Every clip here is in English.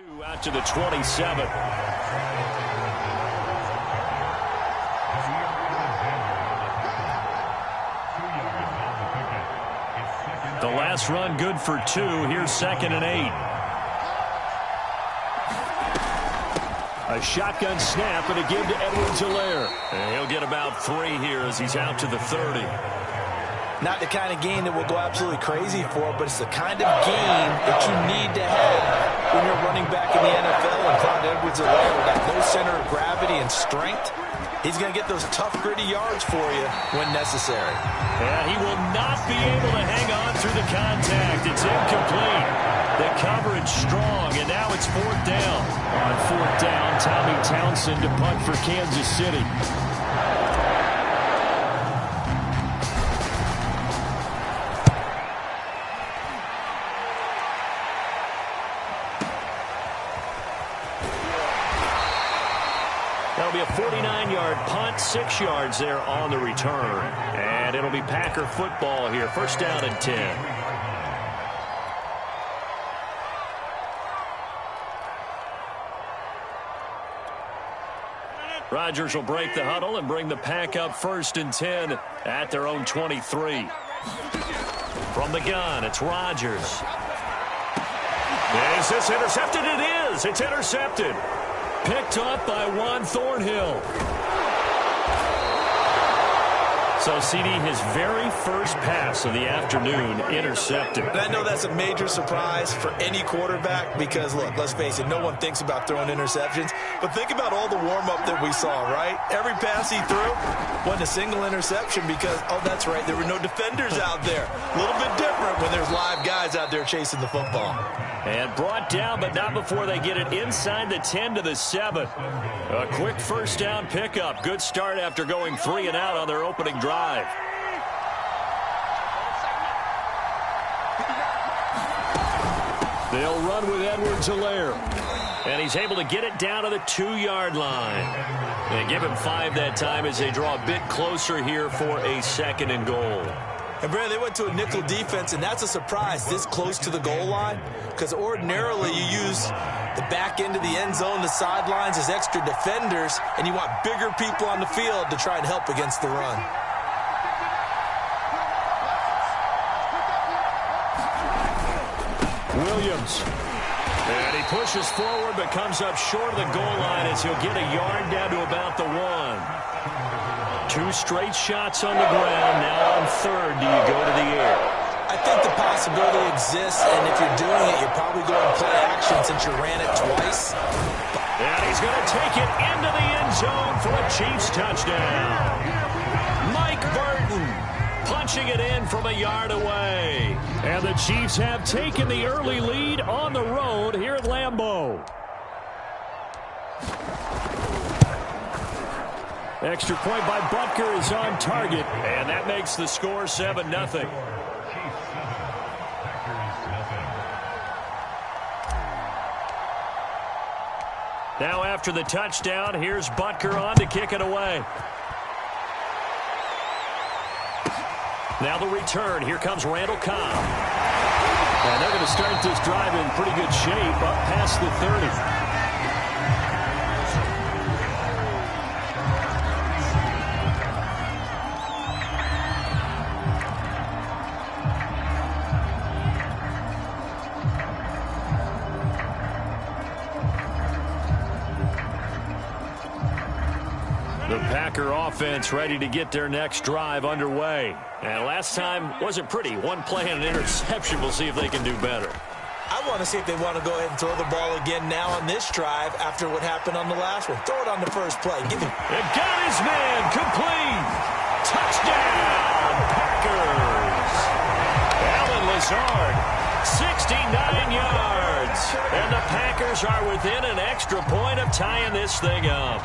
Out to the 27. The last run good for 2. Here's 2nd and 8. A shotgun snap and a give to Edwards-Helaire. And he'll get about 3 here as he's out to the 30. Not the kind of game that we'll go absolutely crazy for, but it's the kind of game that you need to have when you're running back in the NFL. And Clyde Edwards-Helaire, with that low center of gravity and strength, he's going to get those tough, gritty yards for you when necessary. Yeah, he will not be able to hang on through the contact. It's incomplete. The coverage strong, and now it's 4th down. On 4th down, Tommy Townsend to punt for Kansas City. That'll be a 49-yard punt, 6 yards there on the return. And it'll be Packer football here. 1st down and 10. Rodgers will break the huddle and bring the Pack up 1st and 10 at their own 23. From the gun, it's Rodgers. Is this intercepted? It is. It's intercepted. Picked up by Juan Thornhill. So, CD, his very first pass of the afternoon intercepted. And I know that's a major surprise for any quarterback because, look, let's face it, no one thinks about throwing interceptions. But think about all the warm-up that we saw, right? Every pass he threw wasn't a single interception because, oh, that's right, there were no defenders out there. A little bit different when there's live guys out there chasing the football. And brought down, but not before they get it inside the 10 to the 7. A quick 1st down pickup. Good start after going 3 and out on their opening drive. They'll run with Edwards-Helaire. And he's able to get it down to the 2-yard line. They give him 5 that time as they draw a bit closer here for a 2nd and goal. And, Brad, they went to a nickel defense, and that's a surprise this close to the goal line because ordinarily you use the back end of the end zone, the sidelines as extra defenders, and you want bigger people on the field to try and help against the run. Williams. And he pushes forward but comes up short of the goal line as he'll get a yard down to about the 1. 2 straight shots on the ground. Now on 3rd, do you go to the air? I think the possibility exists, and if you're doing it, you're probably going to play action since you ran it twice. And he's going to take it into the end zone for a Chiefs touchdown. Mike Burton punching it in from a yard away. And the Chiefs have taken the early lead on the road here at Lambeau. Extra point by Butker is on target, and that makes the score 7-0. Now after the touchdown, here's Butker on to kick it away. Now the return. Here comes Randall Cobb. And they're going to start this drive in pretty good shape up past the 30. The Packer offense ready to get their next drive underway. And last time wasn't pretty. One play and an interception. We'll see if they can do better. I want to see if they want to go ahead and throw the ball again now on this drive after what happened on the last one. Throw it on the first play. Give him. It got his man. Complete. Touchdown, Packers. Alan Lazard, 69 yards. And the Packers are within an extra point of tying this thing up.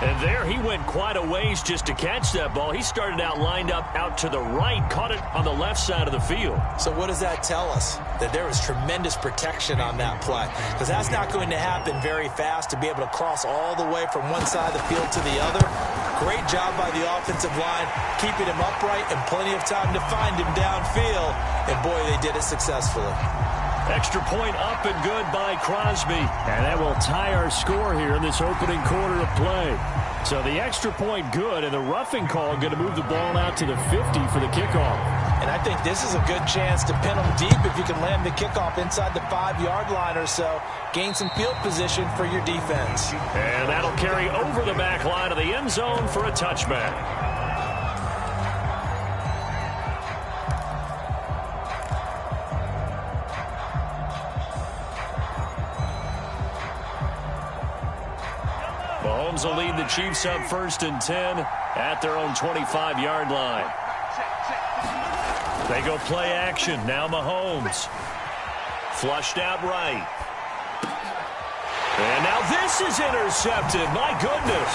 And there he went quite a ways just to catch that ball. He started out lined up out to the right, caught it on the left side of the field. So what does that tell us? That there was tremendous protection on that play. Because that's not going to happen very fast to be able to cross all the way from one side of the field to the other. Great job by the offensive line, keeping him upright and plenty of time to find him downfield. And boy, they did it successfully. Extra point up and good by Crosby. And that will tie our score here in this opening quarter of play. So the extra point good, and the roughing call going to move the ball out to the 50 for the kickoff. And I think this is a good chance to pin them deep if you can land the kickoff inside the 5-yard line or so. Gain some field position for your defense. And that'll carry over the back line of the end zone for a touchback. Mahomes will lead the Chiefs up 1st and 10 at their own 25-yard line. They go play action. Now Mahomes. Flushed out right. And now this is intercepted. My goodness.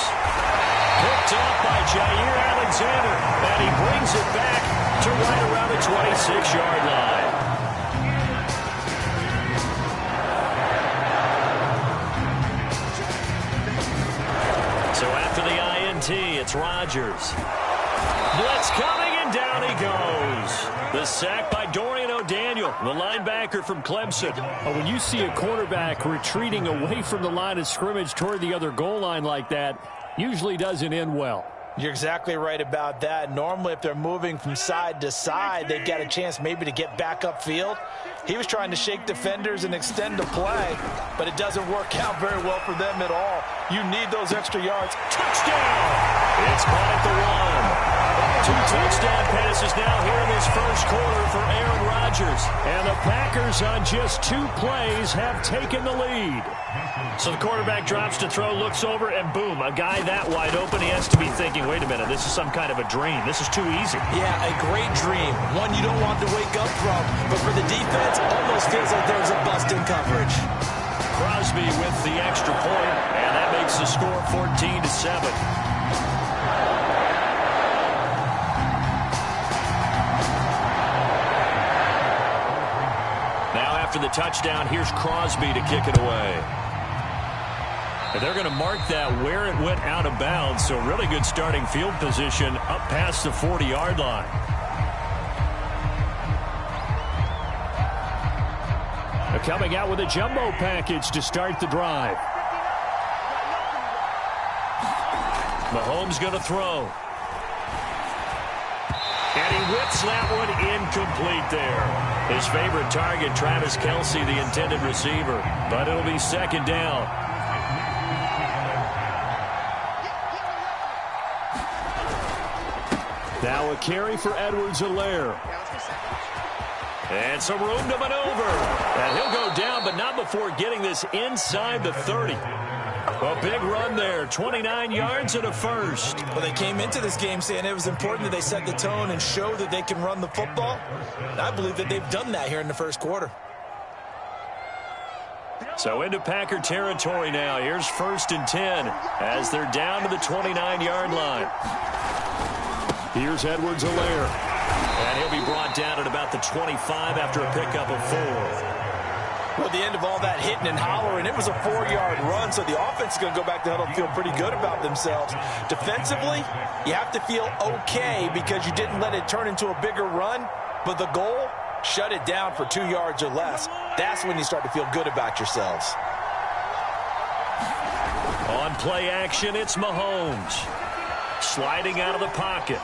Picked off by Jair Alexander. And he brings it back to right around the 26-yard line. So after the INT, it's Rodgers. Blitz coming, and down he goes. The sack by Dorian O'Daniel, the linebacker from Clemson. When you see a quarterback retreating away from the line of scrimmage toward the other goal line like that, usually doesn't end well. You're exactly right about that. Normally, if they're moving from side to side, they've got a chance maybe to get back upfield. He was trying to shake defenders and extend the play, but it doesn't work out very well for them at all. You need those extra yards. Touchdown! It's caught at the 1. 2 touchdown passes now here in this first quarter for Aaron Rodgers. And the Packers on just 2 plays have taken the lead. So the quarterback drops to throw, looks over, and boom, a guy that wide open. He has to be thinking, wait a minute, this is some kind of a dream. This is too easy. Yeah, a great dream. One you don't want to wake up from. But for the defense, almost feels like there was a bust in coverage. Crosby with the extra point, and that makes the score 14-7. After the touchdown, here's Crosby to kick it away. And they're going to mark that where it went out of bounds, so really good starting field position up past the 40-yard line. They're coming out with a jumbo package to start the drive. Mahomes going to throw. And he whips that one incomplete there. His favorite target, Travis Kelce, the intended receiver. But it'll be 2nd down. Now a carry for Edwards-Helaire. And some room to maneuver. And he'll go down, but not before getting this inside the 30. A big run there, 29 yards and a first. Well, they came into this game saying it was important that they set the tone and show that they can run the football. And I believe that they've done that here in the first quarter. So into Packer territory now. Here's 1st and 10 as they're down to the 29-yard line. Here's Edwards-Helaire. And he'll be brought down at about the 25 after a pickup of 4. Well, at the end of all that hitting and hollering, it was a 4-yard run, so the offense is going to go back to huddle and feel pretty good about themselves. Defensively, you have to feel okay because you didn't let it turn into a bigger run, but the goal, shut it down for 2 yards or less. That's when you start to feel good about yourselves. On play action, it's Mahomes. Sliding out of the pocket.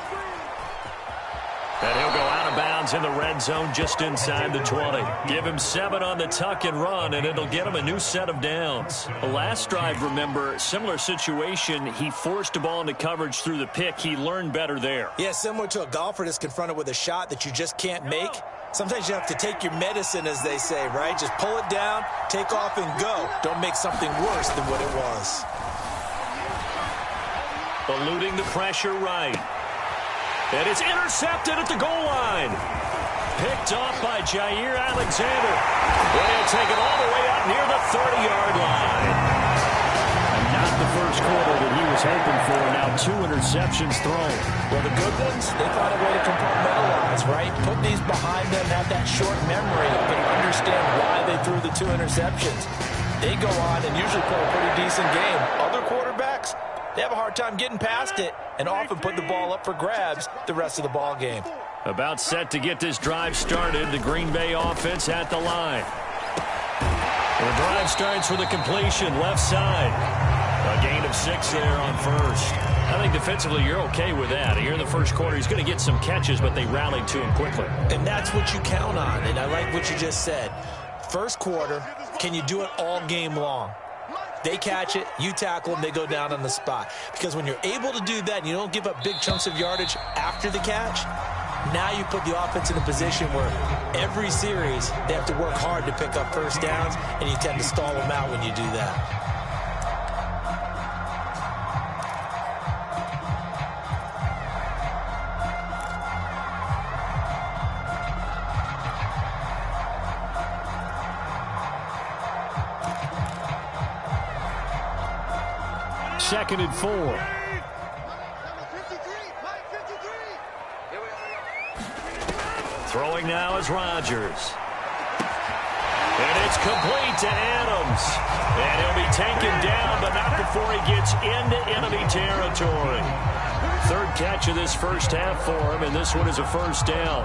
And he'll go out of bounds in the red zone just inside the 20. Give him 7 on the tuck and run, and it'll get him a new set of downs. The last drive, remember, similar situation. He forced a ball into coverage through the pick. He learned better there. Yeah, similar to a golfer that's confronted with a shot that you just can't make. Sometimes you have to take your medicine, as they say, right? Just pull it down, take off, and go. Don't make something worse than what it was. Eluding the pressure right. And it's intercepted at the goal line. Picked off by Jair Alexander. And he'll take it all the way out near the 30-yard line. And not the first quarter that he was hoping for. Now 2 interceptions thrown. Well, the good ones, they found a way to compartmentalize, right? Put these behind them, have that short memory, but understand why they threw the 2 interceptions. They go on and usually play a pretty decent game. Other quarterbacks, they have a hard time getting past it and often put the ball up for grabs the rest of the ball game. About set to get this drive started. The Green Bay offense at the line. The drive starts with a completion, left side. A gain of 6 there on first. I think defensively you're okay with that. Here in the first quarter, he's going to get some catches, but they rallied to him quickly. And that's what you count on, and I like what you just said. First quarter, can you do it all game long? They catch it, you tackle them, they go down on the spot. Because when you're able to do that and you don't give up big chunks of yardage after the catch, now you put the offense in a position where every series they have to work hard to pick up first downs, and you tend to stall them out when you do that. Second and 4. Throwing now is Rodgers. And it's complete to Adams. And he'll be taken down, but not before he gets into enemy territory. Third catch of this first half for him, and this one is a first down.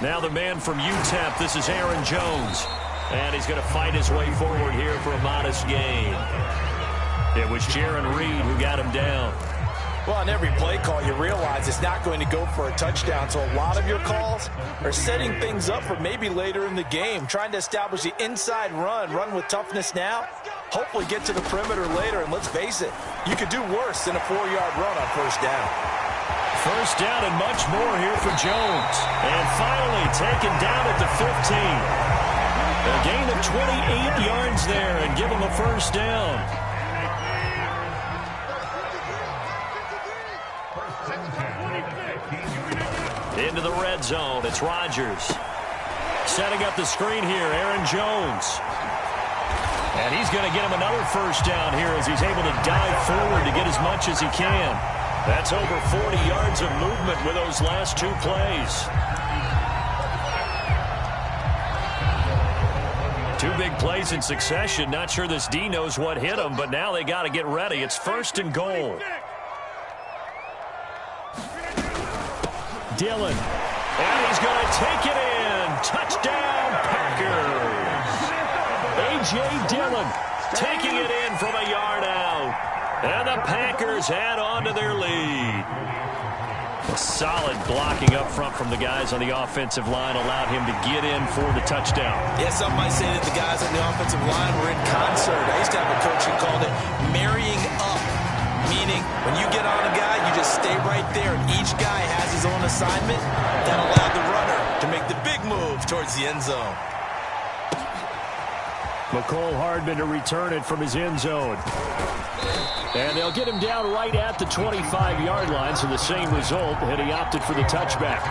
Now the man from UTEP, this is Aaron Jones. And he's going to fight his way forward here for a modest gain. It was Jaron Reed who got him down. Well, on every play call, you realize it's not going to go for a touchdown. So a lot of your calls are setting things up for maybe later in the game, trying to establish the inside run with toughness now, hopefully get to the perimeter later. And let's face it, you could do worse than a 4-yard run on first down. First down and much more here for Jones. And finally taken down at the 15. A gain of 28 yards there and give him a first down. Into the red zone, it's Rodgers. Setting up the screen here, Aaron Jones. And he's going to get him another first down here as he's able to dive forward to get as much as he can. That's over 40 yards of movement with those last 2 plays. 2 big plays in succession. Not sure this D knows what hit him, but now they got to get ready. It's first and goal. Dillon. And he's going to take it in. Touchdown, Packers. A.J. Dillon taking it in from a yard out. And the Packers add on to their lead. A solid blocking up front from the guys on the offensive line allowed him to get in for the touchdown. Yeah, some might say that the guys on the offensive line were in concert. I used to have a coach who called it marrying up, meaning when you get on a guy, you just stay right there, and each guy has his own assignment. That allowed the runner to make the big move towards the end zone. McCole Hardman to return it from his end zone. And they'll get him down right at the 25-yard line, so the same result, and he opted for the touchback.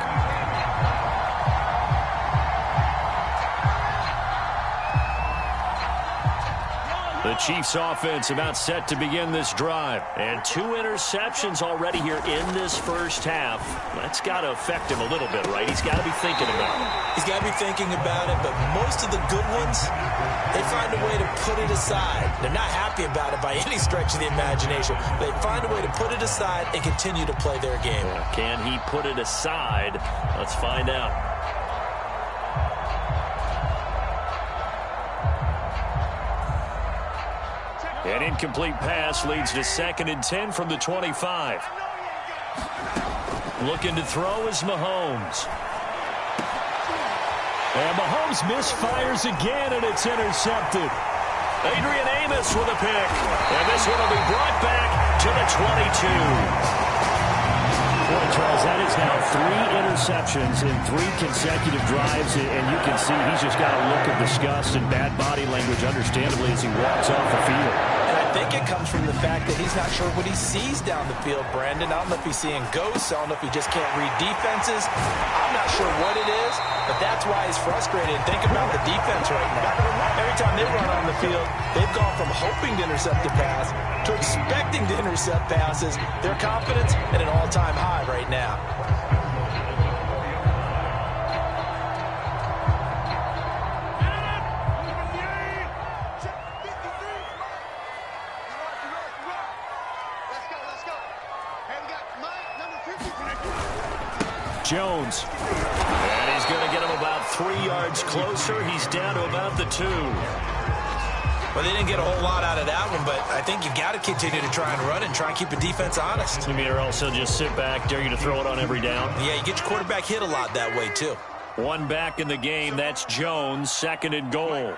The Chiefs offense about set to begin this drive. And 2 interceptions already here in this first half. That's got to affect him a little bit, right? He's got to be thinking about it. He's got to be thinking about it, but most of the good ones, they find a way to put it aside. They're not happy about it by any stretch of the imagination. They find a way to put it aside and continue to play their game. Can he put it aside? Let's find out. An incomplete pass leads to 2nd and 10 from the 25. Looking to throw is Mahomes. And Mahomes misfires again, and it's intercepted. Adrian Amos with a pick. And this one will be brought back to the 22. Boy, Charles, that is now 3 interceptions in 3 consecutive drives, and you can see he's just got a look of disgust and bad body language, understandably, as he walks off the field. And I think it comes from the fact that he's not sure what he sees down the field, Brandon. I don't know if he's seeing ghosts. I don't know if he just can't read defenses. I'm not sure what it is, but that's why he's frustrated. Think about the defense right now. Every time they run on the field, they've gone from hoping to intercept a pass to expecting to intercept passes. Their confidence at an all-time high right now. Jones. And he's going to get him about 3 yards closer. He's down to about the 2. Well, they didn't get a whole lot out of that one, but I think you've got to continue to try and run and try and keep the defense honest. You mean or also just sit back, dare you to throw it on every down? Yeah, you get your quarterback hit a lot that way, too. One back in the game. That's Jones, 2nd and goal.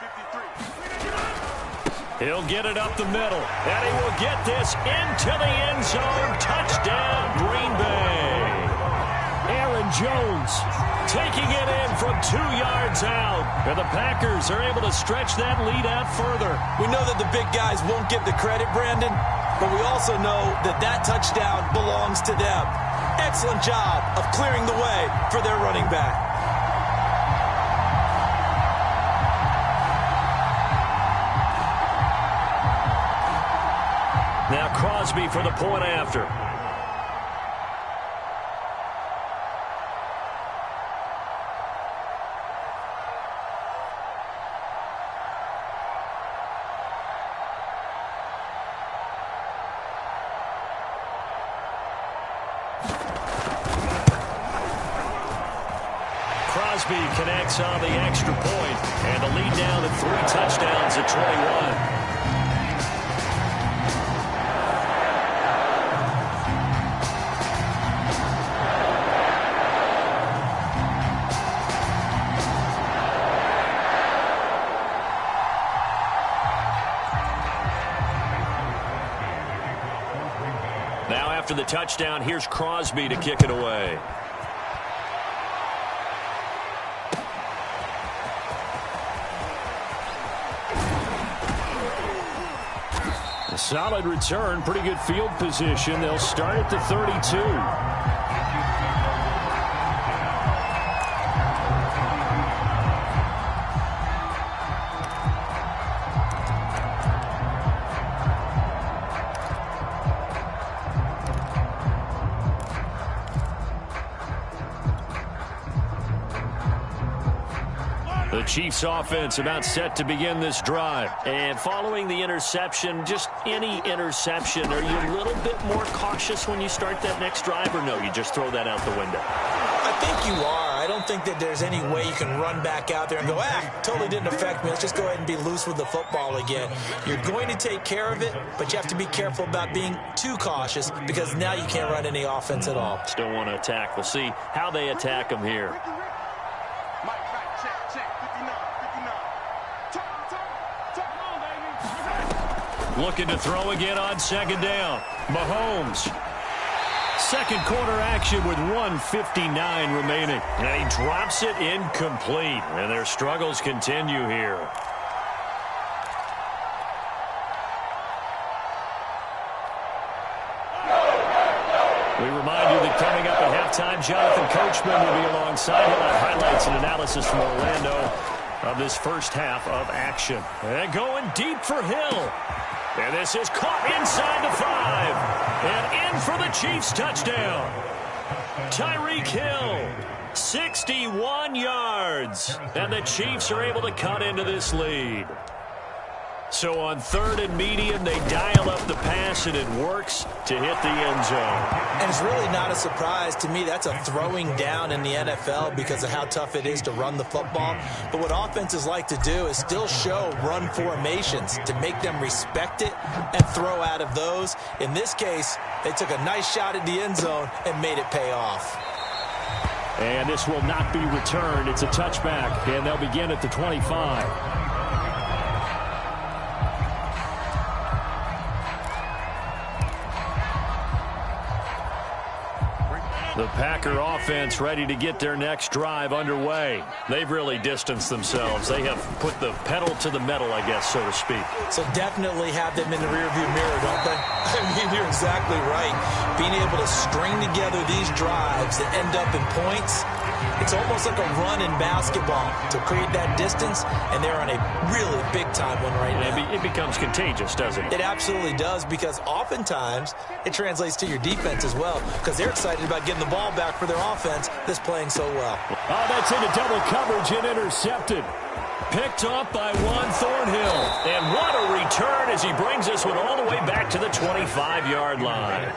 He'll get it up the middle, and he will get this into the end zone. Touchdown, Green Bay. Aaron Jones taking it in from 2 yards out. And the Packers are able to stretch that lead out further. We know that the big guys won't get the credit, Brandon, but we also know that that touchdown belongs to them. Excellent job of clearing the way for their running back. Now Crosby for the point after. Crosby connects on the extra point, and the lead down to 3 touchdowns at 21. Now after the touchdown, here's Crosby to kick it away. A solid return, pretty good field position. They'll start at the 32. The Chiefs offense about set to begin this drive. And following the interception, just any interception, are you a little bit more cautious when you start that next drive, or no, you just throw that out the window? I think you are. I don't think that there's any way you can run back out there and go, totally didn't affect me. Let's just go ahead and be loose with the football again. You're going to take care of it, but you have to be careful about being too cautious because now you can't run any offense at all. Still want to attack. We'll see how they attack them here. Looking to throw again on 2nd down. Mahomes. Second quarter action with 1:59 remaining. And he drops it incomplete. And their struggles continue here. We remind you that coming up at halftime, Jonathan Coachman will be alongside him on highlights and analysis from Orlando of this first half of action. And going deep for Hill. And this is caught inside the 5. And in for the Chiefs touchdown. Tyreek Hill, 61 yards. And the Chiefs are able to cut into this lead. So on 3rd and medium, they dial up the pass, and it works to hit the end zone. And it's really not a surprise to me. That's a throwing down in the NFL because of how tough it is to run the football. But what offenses like to do is still show run formations to make them respect it and throw out of those. In this case, they took a nice shot at the end zone and made it pay off. And this will not be returned. It's a touchback, and they'll begin at the 25. The Packer offense ready to get their next drive underway. They've really distanced themselves. They have put the pedal to the metal, I guess, so to speak. So definitely have them in the rearview mirror, don't they? I mean, you're exactly right. Being able to string together these drives that end up in points, it's almost like a run in basketball to create that distance, and they're on a really big-time one right now. It becomes contagious, doesn't it? It absolutely does, because oftentimes it translates to your defense as well, because they're excited about getting the ball back for their offense that's playing so well. Oh, that's into double coverage and intercepted. Picked off by Juan Thornhill. And what a return as he brings this one all the way back to the 25-yard line.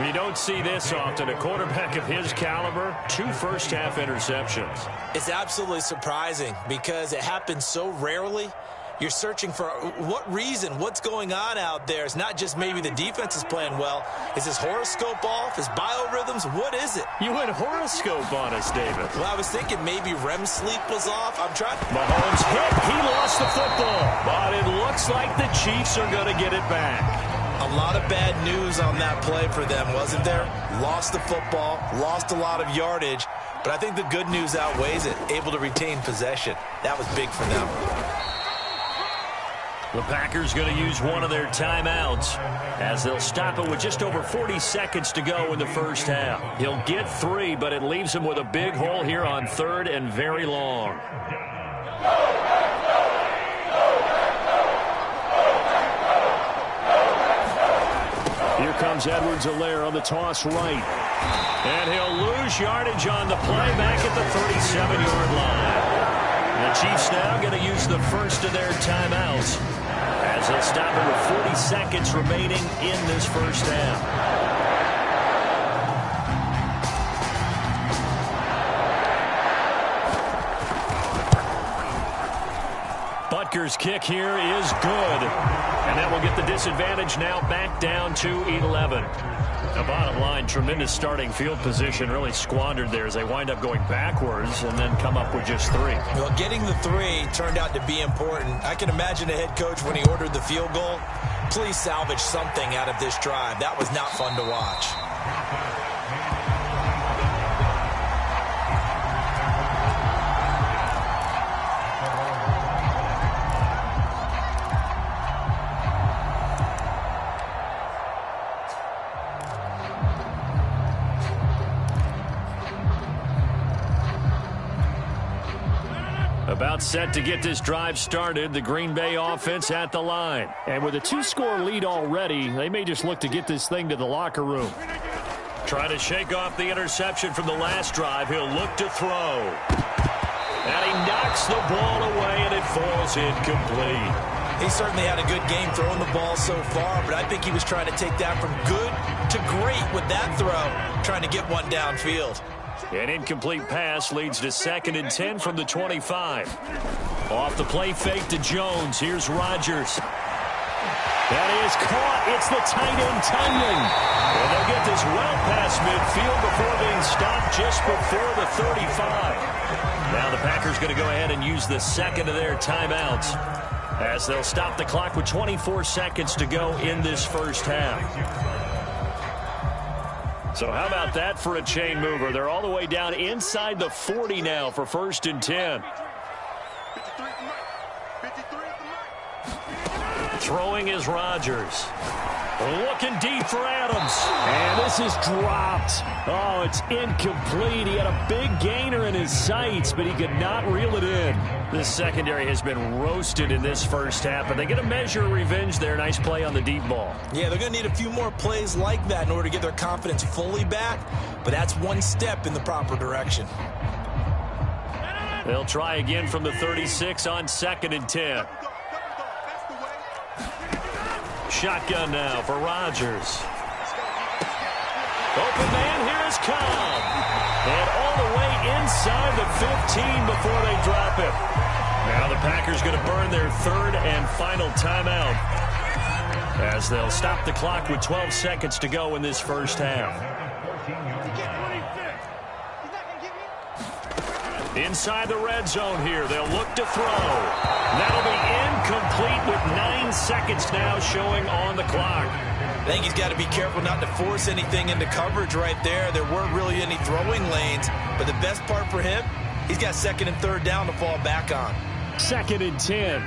You don't see this often. A quarterback of his caliber, 2 first-half interceptions. It's absolutely surprising because it happens so rarely. You're searching for what reason, what's going on out there. It's not just maybe the defense is playing well. Is his horoscope off? His biorhythms? What is it? You went horoscope on us, David. Well, I was thinking maybe REM sleep was off. I'm trying. Mahomes hit. He lost the football. But it looks like the Chiefs are going to get it back. A lot of bad news on that play for them, wasn't there? Lost the football, lost a lot of yardage, but I think the good news outweighs it. Able to retain possession. That was big for them. The Packers going to use one of their timeouts as they'll stop it with just over 40 seconds to go in the first half. He'll get 3, but it leaves him with a big hole here on 3rd and very long. Here comes Edwards-Helaire on the toss right. And he'll lose yardage on the play back at the 37-yard line. The Chiefs now going to use the first of their timeouts as they'll stop it with 40 seconds remaining in this first half. Butker's kick here is good. And that will get the disadvantage now back down to 11. The bottom line, tremendous starting field position really squandered there as they wind up going backwards and then come up with just 3. Well, getting the 3 turned out to be important. I can imagine the head coach when he ordered the field goal. Please salvage something out of this drive. That was not fun to watch. About set to get this drive started, the Green Bay offense at the line. And with a 2-score lead already, they may just look to get this thing to the locker room. Trying to shake off the interception from the last drive. He'll look to throw. And he knocks the ball away, and it falls incomplete. He certainly had a good game throwing the ball so far, but I think he was trying to take that from good to great with that throw, trying to get one downfield. An incomplete pass leads to 2nd and 10 from the 25. Off the play fake to Jones. Here's Rodgers. That is caught. It's the tight end timing. And they'll get this well past midfield before being stopped just before the 35. Now the Packers going to go ahead and use the 2nd of their timeouts as they'll stop the clock with 24 seconds to go in this first half. So how about that for a chain mover? They're all the way down inside the 40 now for 1st and 10. Throwing is Rodgers. Looking deep for Adams. And this is dropped. Oh, it's incomplete. He had a big gainer in his sights, but he could not reel it in. This secondary has been roasted in this first half, but they get a measure of revenge there. Nice play on the deep ball. Yeah, they're going to need a few more plays like that in order to get their confidence fully back, but that's one step in the proper direction. They'll try again from the 36 on 2nd and 10. Shotgun now for Rodgers. Open man, here is Cobb. And all the way inside the 15 before they drop it. Now the Packers going to burn their 3rd and final timeout as they'll stop the clock with 12 seconds to go in this first half. Inside the red zone here, they'll look to throw. That'll be incomplete with 9 seconds now showing on the clock. I think he's got to be careful not to force anything into coverage right there. There weren't really any throwing lanes, but the best part for him, he's got 2nd and 3rd down to fall back on. 2nd and 10.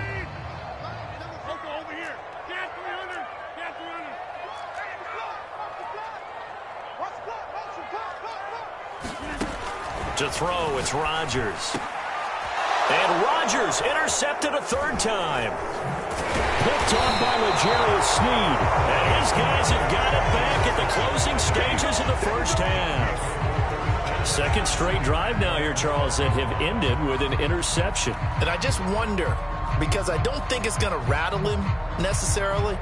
To throw, it's Rodgers. And Rodgers intercepted a 3rd time. Picked on by L'Jarius Sneed. And his guys have got it back at the closing stages of the first half. Second straight drive now here, Charles, that have ended with an interception. And I just wonder, because I don't think it's going to rattle him necessarily,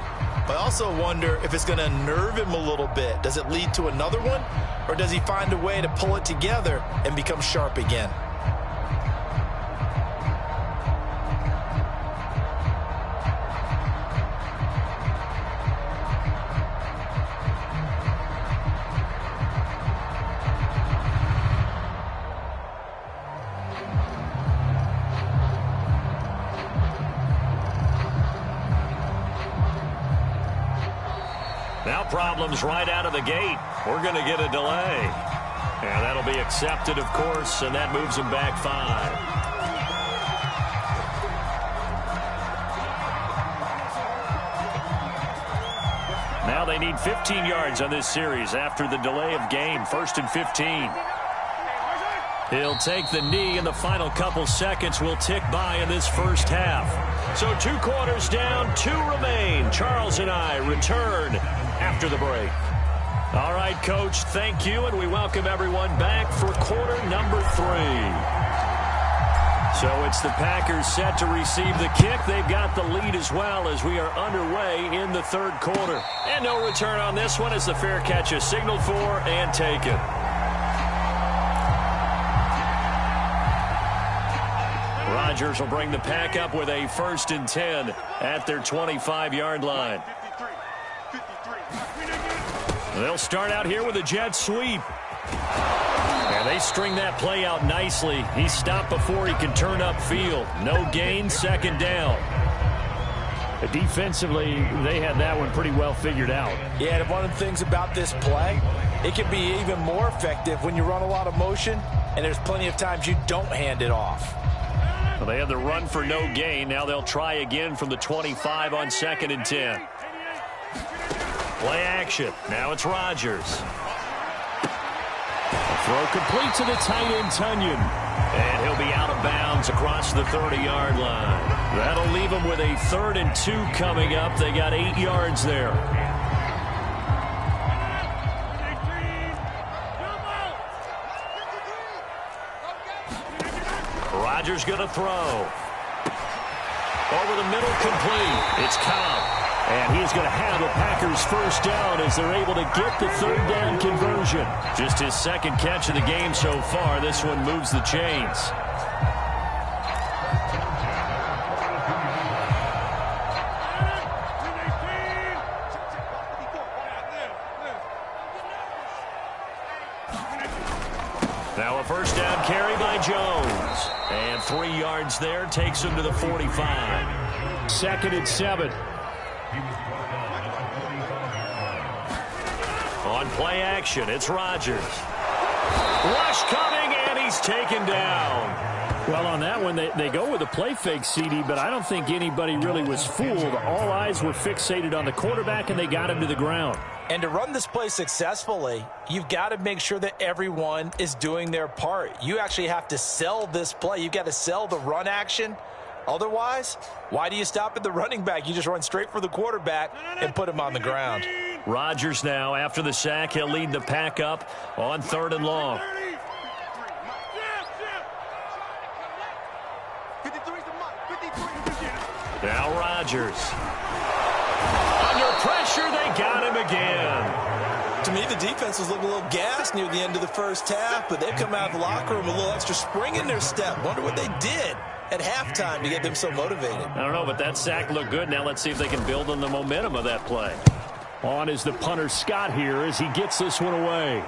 but I also wonder if it's going to unnerve him a little bit. Does it lead to another one, or does he find a way to pull it together and become sharp again? Now problems right out of the gate. We're going to get a delay. And that'll be accepted, of course, and that moves him back 5. Now they need 15 yards on this series after the delay of game. 1st and 15. He'll take the knee, and the final couple seconds will tick by in this first half. So 2 quarters down, 2 remain. Charles and I return after the break. All right, Coach, thank you, and we welcome everyone back for quarter number 3. So it's the Packers set to receive the kick. They've got the lead as well as we are underway in the 3rd quarter. And no return on this one as the fair catch is signaled for and taken. Rodgers will bring the Pack up with a 1st and 10 at their 25-yard line. They'll start out here with a jet sweep. And they string that play out nicely. He stopped before he could turn upfield. No gain, 2nd down. Defensively, they had that one pretty well figured out. Yeah, and one of the things about this play, it can be even more effective when you run a lot of motion, and there's plenty of times you don't hand it off. Well, they had the run for no gain. Now they'll try again from the 25 on 2nd and 10. Play action. Now it's Rodgers. Throw complete to the tight end, Tunyon. And he'll be out of bounds across the 30-yard line. That'll leave him with a 3rd and 2 coming up. They got 8 yards there. Rodgers going to throw. Over the middle, complete. It's Cobb. And he is going to have a Packers 1st down as they're able to get the 3rd down conversion. Just his 2nd catch of the game so far. This one moves the chains. Now a 1st down carry by Jones. And 3 yards there takes him to the 45. 2nd and 7. On play action, it's Rodgers. Rush coming, and he's taken down. Well, on that one, they go with a play fake, CD, but I don't think anybody really was fooled. All eyes were fixated on the quarterback, and they got him to the ground. And to run this play successfully, you've got to make sure that everyone is doing their part. You actually have to sell this play. You've got to sell the run action. Otherwise, why do you stop at the running back? You just run straight for the quarterback and put him on the ground. Rodgers now, after the sack, he'll lead the Pack up on 3rd and long. Now Rodgers. Under pressure, they got him again. To me, the defense was looking a little gassed near the end of the 1st half, but they've come out of the locker room with a little extra spring in their step. Wonder what they did at halftime to get them so motivated. I don't know, but that sack looked good. Now let's see if they can build on the momentum of that play. On is the punter, Scott, here as he gets this one away.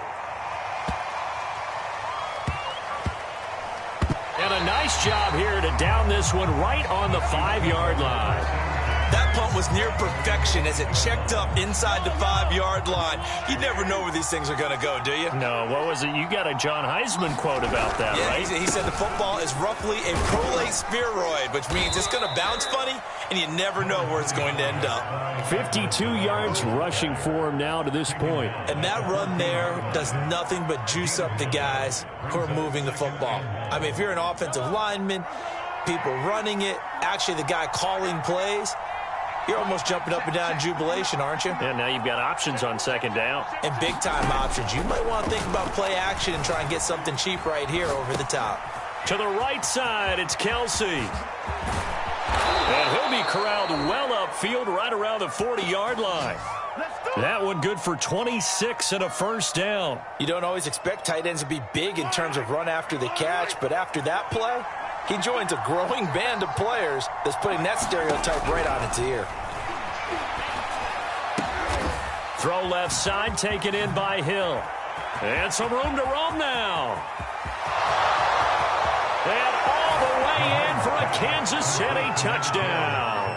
And a nice job here to down this one right on the 5-yard line. That punt was near perfection as it checked up inside the 5-yard line. You never know where these things are going to go, do you? No, what was it? You got a John Heisman quote about that, yeah, right? He said the football is roughly a prolate spheroid, which means it's going to bounce funny, and you never know where it's going to end up. 52 yards rushing for him now to this point. And that run there does nothing but juice up the guys who are moving the football. I mean, if you're an offensive lineman, people running it, actually the guy calling plays, you're almost jumping up and down in jubilation, aren't you? And now you've got options on second down. And big-time options. You might want to think about play action and try and get something cheap right here over the top. To the right side, it's Kelsey. And he'll be corralled well upfield right around the 40-yard line. That one good for 26 and a first down. You don't always expect tight ends to be big in terms of run after the catch, but after that play, he joins a growing band of players that's putting that stereotype right on its ear. Throw left side, taken in by Hill. And some room to roam now. And all the way in for a Kansas City touchdown.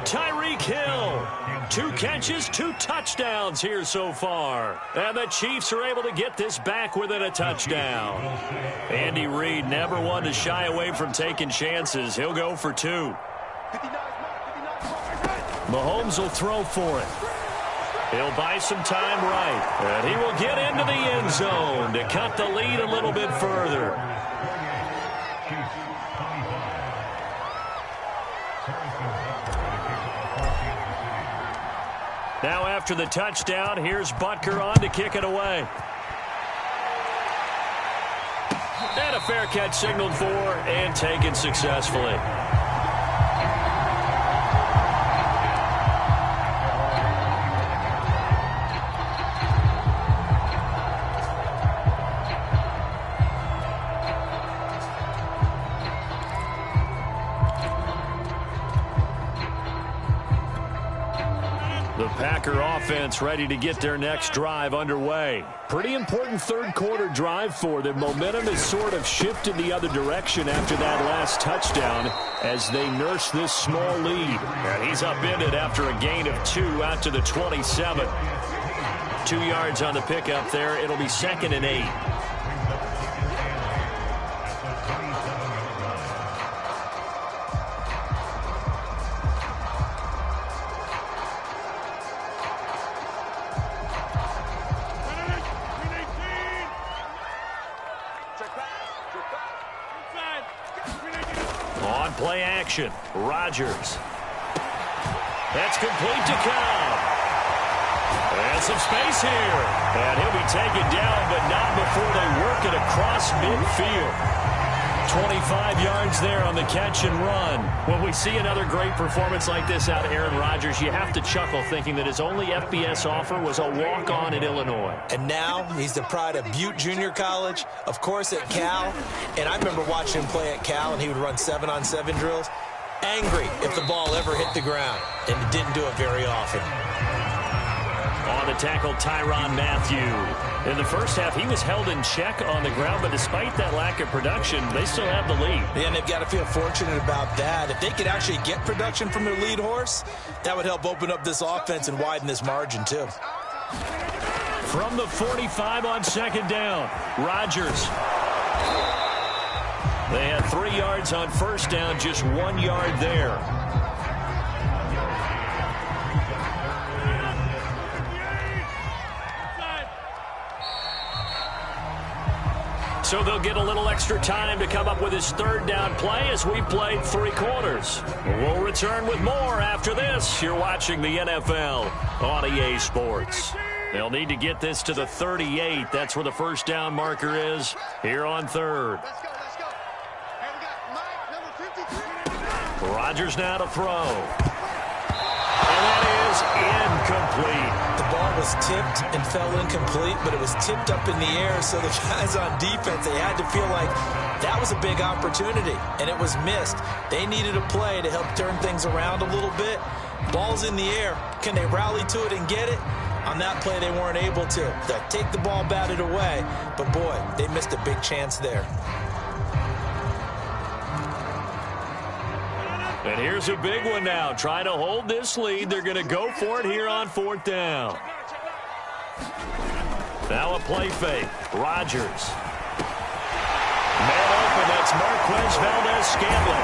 Tyreek Hill, 2 catches, 2 touchdowns here so far. And the Chiefs are able to get this back within a touchdown. Andy Reid never one to shy away from taking chances. He'll go for 2. Mahomes will throw for it. He'll buy some time right. And he will get into the end zone to cut the lead a little bit further. Now after the touchdown, here's Butker on to kick it away. And a fair catch signaled for and taken successfully. The Packer offense ready to get their next drive underway. Pretty important third quarter drive for them. Momentum has sort of shifted the other direction after that last touchdown as they nurse this small lead. And he's upended after a gain of 2 out to the 27. 2 yards on the pickup there. It'll be 2nd and 8. On play action, Rodgers. That's complete to Cobb. And some space here. And he'll be taken down, but not before they work it across midfield. 25 yards there on the catch and run. When we see another great performance like this out of Aaron Rodgers, you have to chuckle thinking that his only FBS offer was a walk-on at Illinois. And now he's the pride of Butte Junior College, of course at Cal. And I remember watching him play at Cal, and he would run 7-on-7 drills. Angry if the ball ever hit the ground, and it didn't do it very often. On the tackle, Tyrann Mathieu. In the first half, he was held in check on the ground, but despite that lack of production, they still have the lead. Yeah, and they've got to feel fortunate about that. If they could actually get production from their lead horse, that would help open up this offense and widen this margin, too. From the 45 on second down, Rodgers. They had 3 yards on first down, just 1 yard there. So they'll get a little extra time to come up with his third down play as we played 3 quarters. We'll return with more after this. You're watching the NFL on EA Sports. They'll need to get this to the 38. That's where the first down marker is here on third. Rodgers now to throw. And that is incomplete. The ball was tipped and fell incomplete, but it was tipped up in the air, so the guys on defense, they had to feel like that was a big opportunity, and it was missed. They needed a play to help turn things around a little bit. Ball's in the air. Can they rally to it and get it? On that play, they weren't able to. They'll take the ball batted away, but boy, they missed a big chance there. And here's a big one now. Trying to hold this lead. They're going to go for it here on 4th down. Now a play fake. Rodgers. Man open. That's Marquez Valdez-Scantling.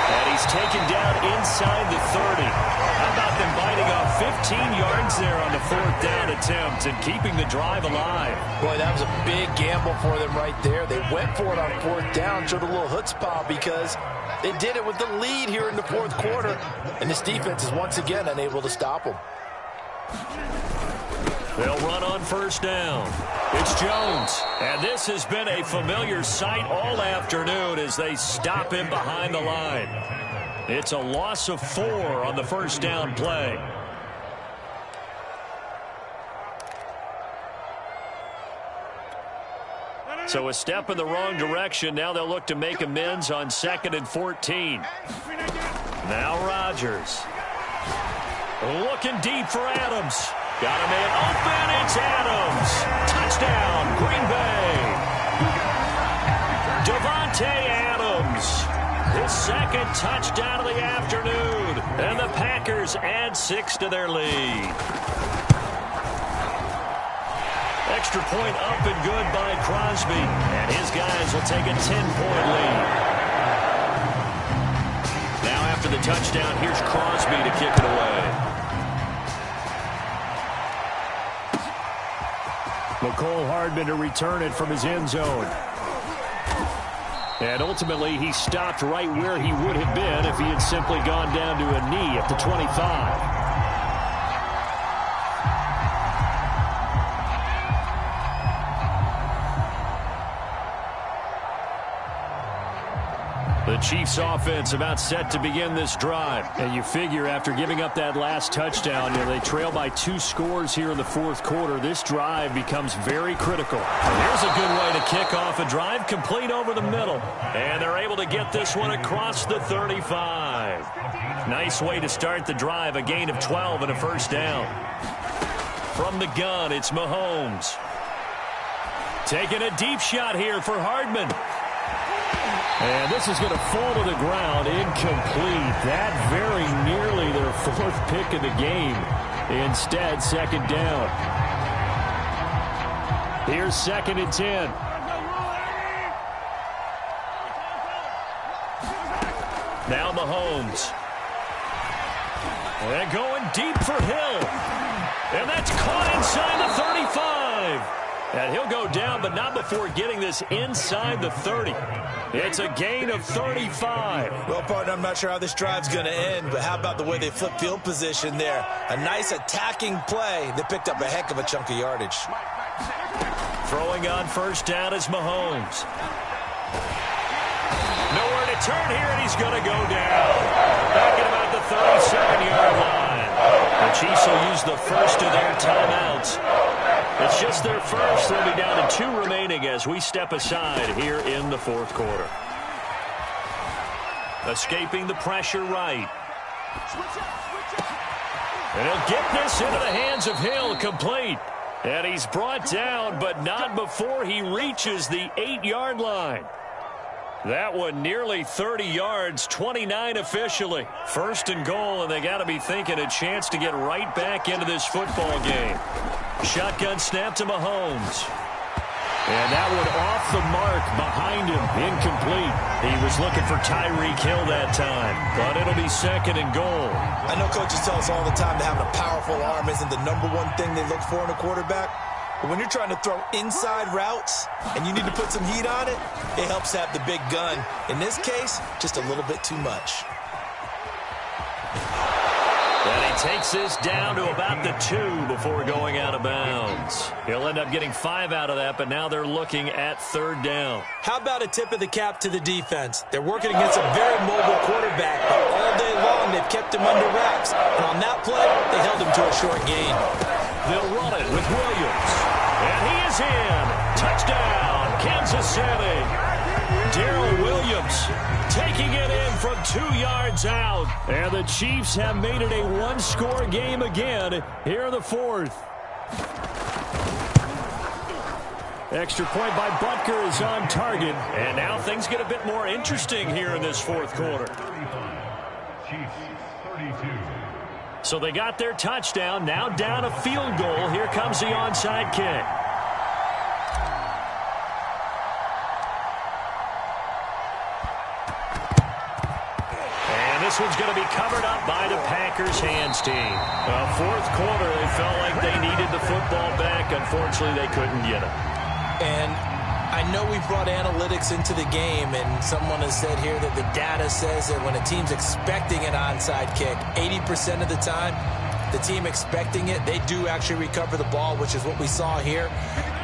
And he's taken down inside the 30. How about them biting off 15 yards there on the fourth down attempt and keeping the drive alive. Boy, that was a big gamble for them right there. They went for it on fourth down, showed a little chutzpah because they did it with the lead here in the fourth quarter. And this defense is once again unable to stop them. They'll run on first down. It's Jones. And this has been a familiar sight all afternoon as they stop him behind the line. It's a loss of 4 on the first down play. So a step in the wrong direction. Now they'll look to make amends on 2nd and 14. Now Rodgers. Looking deep for Adams. Got a man open. It's Adams. Touchdown, Green Bay. Davante Adams. His second touchdown of the afternoon. And the Packers add 6 to their lead. Extra point up and good by Crosby. And his guys will take a 10-point lead. Now after the touchdown, here's Crosby to kick it away. McCole Hardman to return it from his end zone. And ultimately, he stopped right where he would have been if he had simply gone down to a knee at the 25. The Chiefs offense about set to begin this drive. And you figure after giving up that last touchdown, they trail by 2 scores here in the fourth quarter. This drive becomes very critical. Here's a good way to kick off a drive, complete over the middle. And they're able to get this one across the 35. Nice way to start the drive, a gain of 12 and a first down. From the gun, it's Mahomes. Taking a deep shot here for Hardman. And this is going to fall to the ground, incomplete. That very nearly their 4th pick of the game. Instead, 2nd down. Here's 2nd and 10. Now Mahomes. And going deep for Hill. And that's caught inside the 35. And he'll go down, but not before getting this inside the 30. It's a gain of 35. Well, partner, I'm not sure how this drive's going to end, but how about the way they flip field position there? A nice attacking play. They picked up a heck of a chunk of yardage. Throwing on first down is Mahomes. Nowhere to turn here, and he's going to go down. Back at about the 37-yard line. The Chiefs will use the first of their timeouts. It's just their first. They'll be down to 2 remaining as we step aside here in the fourth quarter. Escaping the pressure right. And he'll get this into the hands of Hill, complete. And he's brought down, but not before he reaches the 8-yard line. That one nearly 30 yards, 29 officially. 1st and goal, and they got to be thinking a chance to get right back into this football game. Shotgun snap to Mahomes. And that one off the mark behind him, incomplete. He was looking for Tyreek Hill that time, but it'll be 2nd and goal. I know coaches tell us all the time that having a powerful arm isn't the #1 thing they look for in a quarterback. But when you're trying to throw inside routes and you need to put some heat on it, it helps to have the big gun. In this case, just a little bit too much. And he takes this down to about the 2 before going out of bounds. He'll end up getting 5 out of that, but now they're looking at 3rd down. How about a tip of the cap to the defense? They're working against a very mobile quarterback, but all day long they've kept him under wraps. And on that play, they held him to a short gain. They'll run it with Williams. And he is in. Touchdown, Kansas City. Darrell Williams taking it in from 2 yards out. And the Chiefs have made it a 1-score game again here in the 4th. Extra point by Butker is on target. And now things get a bit more interesting here in this fourth quarter. So they got their touchdown, now down a field goal. Here comes the onside kick. And this this one's going to be covered up by the Packers hands team. Fourth quarter, they felt like they needed the football back. Unfortunately, they couldn't get it. And I know we brought analytics into the game, and someone has said here that the data says that when a team's expecting an onside kick, 80% of the time, the team expecting it, they do actually recover the ball, which is what we saw here.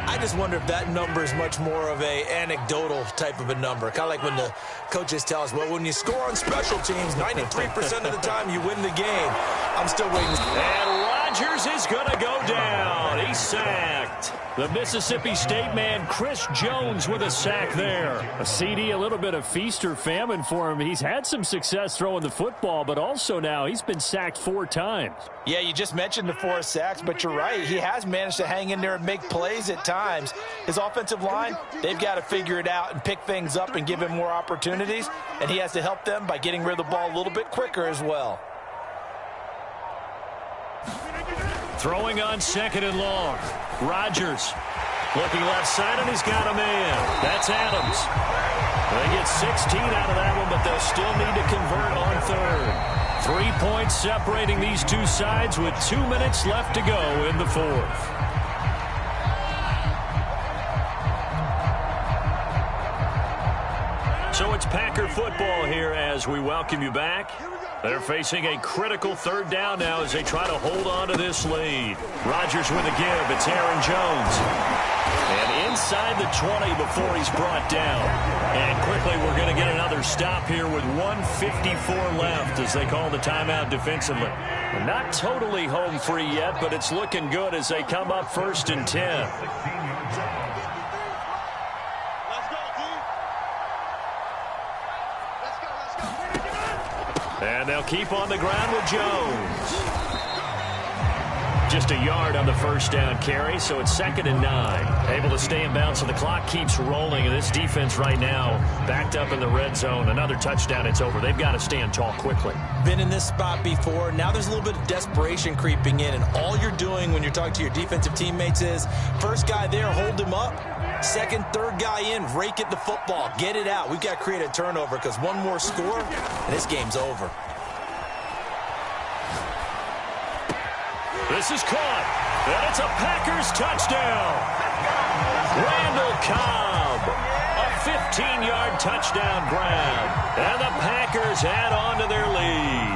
I just wonder if that number is much more of a anecdotal type of a number. Kind of like when the coaches tell us, well, when you score on special teams, 93% of the time you win the game. I'm still waiting. And Rodgers is going to go down. He's sacked. The Mississippi State man, Chris Jones, with a sack there. A CD, a little bit of feast or famine for him. He's had some success throwing the football, but also now he's been sacked 4 times. Yeah, you just mentioned the 4 sacks, but you're right. He has managed to hang in there and make plays at times. His offensive line, they've got to figure it out and pick things up and give him more opportunities, and he has to help them by getting rid of the ball a little bit quicker as well. Throwing on 2nd and long. Rodgers looking left side, and he's got a man. That's Adams. They get 16 out of that one, but they'll still need to convert on 3rd. 3 points separating these two sides with 2 minutes left to go in the 4th. So it's Packer football here as we welcome you back. They're facing a critical 3rd down now as they try to hold on to this lead. Rodgers with a give. It's Aaron Jones. And inside the 20 before he's brought down. And quickly we're going to get another stop here with 1:54 left as they call the timeout defensively. We're not totally home free yet, but it's looking good as they come up 1st and 10. And they'll keep on the ground with Jones. Just a yard on the 1st down carry, so it's 2nd and 9. Able to stay in bounds, so the clock keeps rolling. And this defense right now backed up in the red zone. Another touchdown, it's over. They've got to stand tall quickly. Been in this spot before. Now there's a little bit of desperation creeping in. And all you're doing when you're talking to your defensive teammates is, first guy there, hold him up. 2nd, 3rd guy in, rake at the football. Get it out. We've got to create a turnover because one more score, and this game's over. This is caught, and it's a Packers touchdown. Randall Cobb, a 15-yard touchdown grab, and the Packers add on to their lead.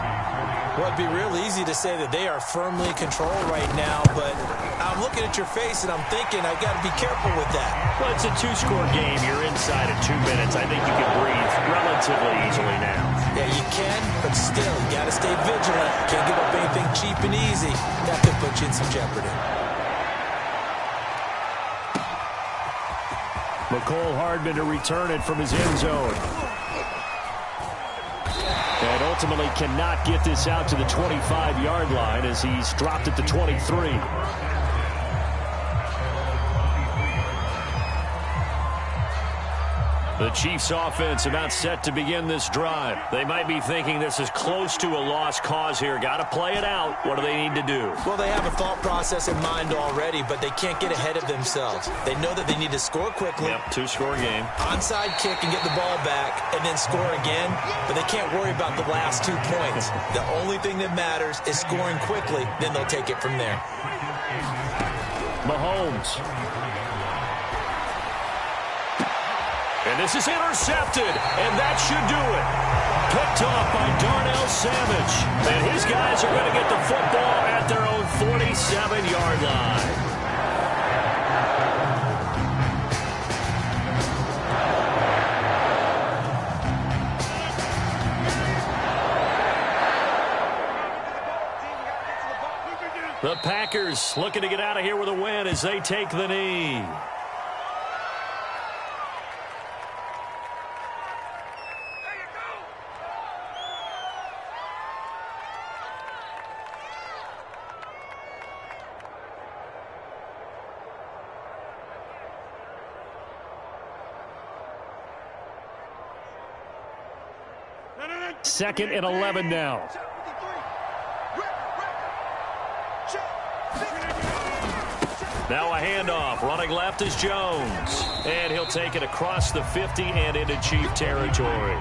Well, it'd be real easy to say that they are firmly in control right now, but I'm looking at your face and I'm thinking I've got to be careful with that. Well, it's a 2-score game. You're inside of 2 minutes. I think you can breathe relatively easily now. Yeah, you can, but still, you got to stay vigilant. Can't give up anything cheap and easy. That could put you in some jeopardy. McCole Hardman to return it from his end zone. And ultimately cannot get this out to the 25-yard line as he's dropped at the 23. The Chiefs offense about set to begin this drive. They might be thinking this is close to a lost cause here. Got to play it out. What do they need to do? Well, they have a thought process in mind already, but they can't get ahead of themselves. They know that they need to score quickly. Yep, 2-score game. Onside kick and get the ball back and then score again, but they can't worry about the last 2 points. The only thing that matters is scoring quickly, then they'll take it from there. Mahomes. And this is intercepted, and that should do it. Picked off by Darnell Savage. And his guys are going to get the football at their own 47-yard line. The Packers looking to get out of here with a win as they take the knee. Second and 11 now. Now a handoff. Running left is Jones. And he'll take it across the 50 and into Chief territory.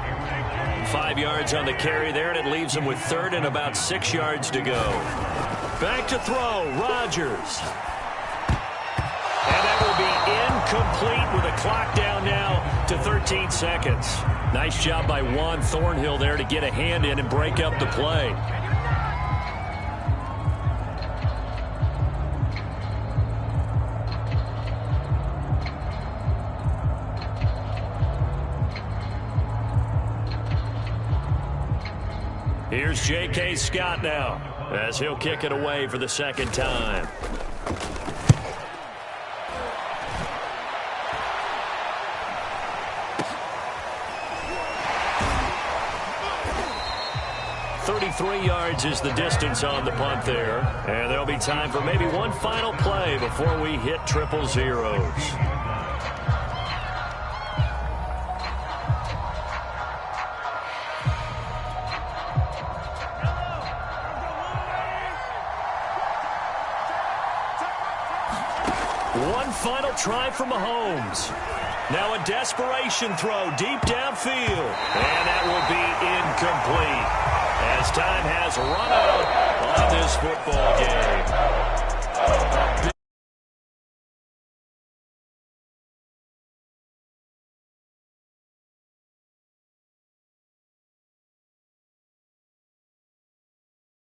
5 yards on the carry there, and it leaves him with third and about 6 yards to go. Back to throw, Rodgers. And that will be incomplete with a clock down now to 13 seconds. Nice job by Juan Thornhill there to get a hand in and break up the play. Here's J.K. Scott now as he'll kick it away for the second time. .33 yards is the distance on the punt there. And there'll be time for maybe one final play before we hit triple zeros. One final try for Mahomes. Now a desperation throw deep downfield. And that will be incomplete as time has run out on this football game.